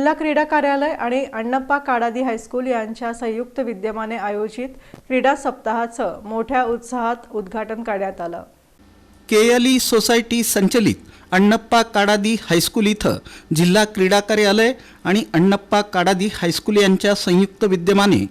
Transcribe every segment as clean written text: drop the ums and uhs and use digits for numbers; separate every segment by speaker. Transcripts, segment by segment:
Speaker 1: जिल्हा क्रीडा कार्यालय आणि अण्णप्पा काडादी हायस्कूल यांच्या संयुक्त विद्यमाने आयोजित क्रीडा सप्ताहाचं मोठ्या उत्साहात उद्घाटन करण्यात आलं।
Speaker 2: केएलई सोसायटी संचलित अण्णप्पा काडादी हायस्कूल इथं जिल्हा क्रीडा कार्यालय आणि अण्णप्पा काडादी हायस्कूल यांच्या संयुक्त विद्यमाने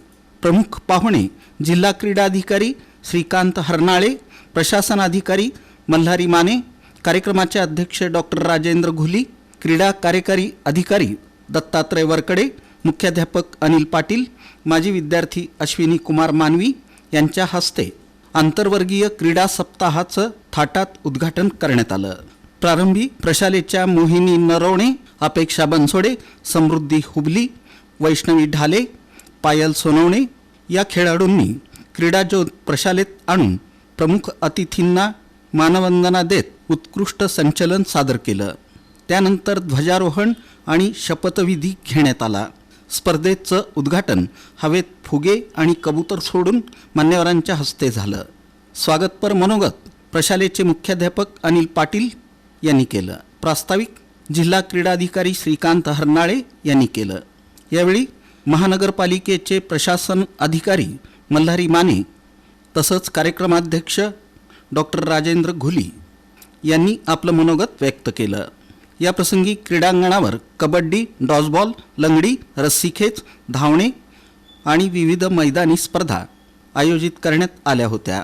Speaker 2: प्रमुख पाहुणे जिल्हा क्रीडा अधिकारी श्रीकांत हरनाळे, प्रशासन अधिकारी मल्हारी माने, कार्यक्रमाचे अध्यक्ष डॉक्टर राजेंद्र घुली, क्रीडा कार्यकारी अधिकारी दत्तात्रय वरकडे, मुख्याध्यापक अनिल पाटील, माजी विद्यार्थी अश्विनी कुमार मानवी यांच्या हस्ते आंतरवर्गीय क्रीडा सप्ताहाचं थाटात उद्घाटन करण्यात आलं। प्रारंभी प्रशालेच्या मोहिनी नरवणे, अपेक्षा बनसोडे, समृद्धी हुबली, वैष्णवी ढाले, पायल सोनवणे या खेळाडूंनी क्रीडाज्योत प्रशालेत आणून प्रमुख अतिथींना मानवंदना देत उत्कृष्ट संचलन सादर केलं। त्यानंतर ध्वजारोहण आणि शपथविधी घेण्यात आला। स्पर्धेचं उद्घाटन हवेत फुगे आणि कबूतर सोडून मान्यवरांच्या हस्ते झालं। स्वागतपर मनोगत प्रशालेचे मुख्याध्यापक अनिल पाटील यांनी केलं। प्रास्ताविक जिल्हा क्रीडा अधिकारी श्रीकांत हरनाळे यांनी केलं। यावेळी महानगरपालिकेचे प्रशासन अधिकारी मल्हारी माने तसंच कार्यक्रमाध्यक्ष डॉक्टर राजेंद्र घुली यांनी आपलं मनोगत व्यक्त केलं। या प्रसंगी क्रीडांगणावर कबड्डी, डॉजबॉल, लंगडी, रस्सीखेच, धावणे आणि विविध मैदानी स्पर्धा आयोजित करण्यात आल्या होत्या।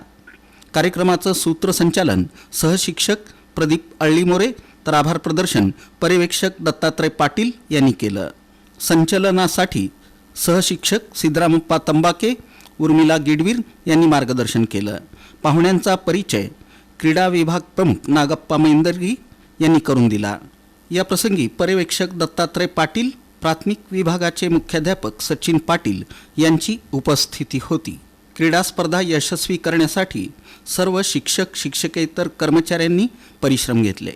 Speaker 2: कार्यक्रमाचं सूत्रसंचालन सहशिक्षक प्रदीप अळ्ळीमोरे तर आभार प्रदर्शन पर्यवेक्षक दत्तात्रय पाटील यांनी केलं। संचलनासाठी सहशिक्षक सिद्धरामप्पा तंबाके, उर्मिला गिडवीर यांनी मार्गदर्शन केलं। पाहुण्यांचा परिचय क्रीडा विभाग प्रमुख नागप्पा मैंदर्गी यांनी करून दिला। या प्रसंगी पर्यवेक्षक दत्तात्रय पाटील, प्राथमिक विभागाचे मुख्याध्यापक सचिन पाटील यांची उपस्थिती होती। क्रीडा स्पर्धा यशस्वी करण्यासाठी सर्व शिक्षक शिक्षकेतर कर्मचाऱ्यांनी परिश्रम घेतले।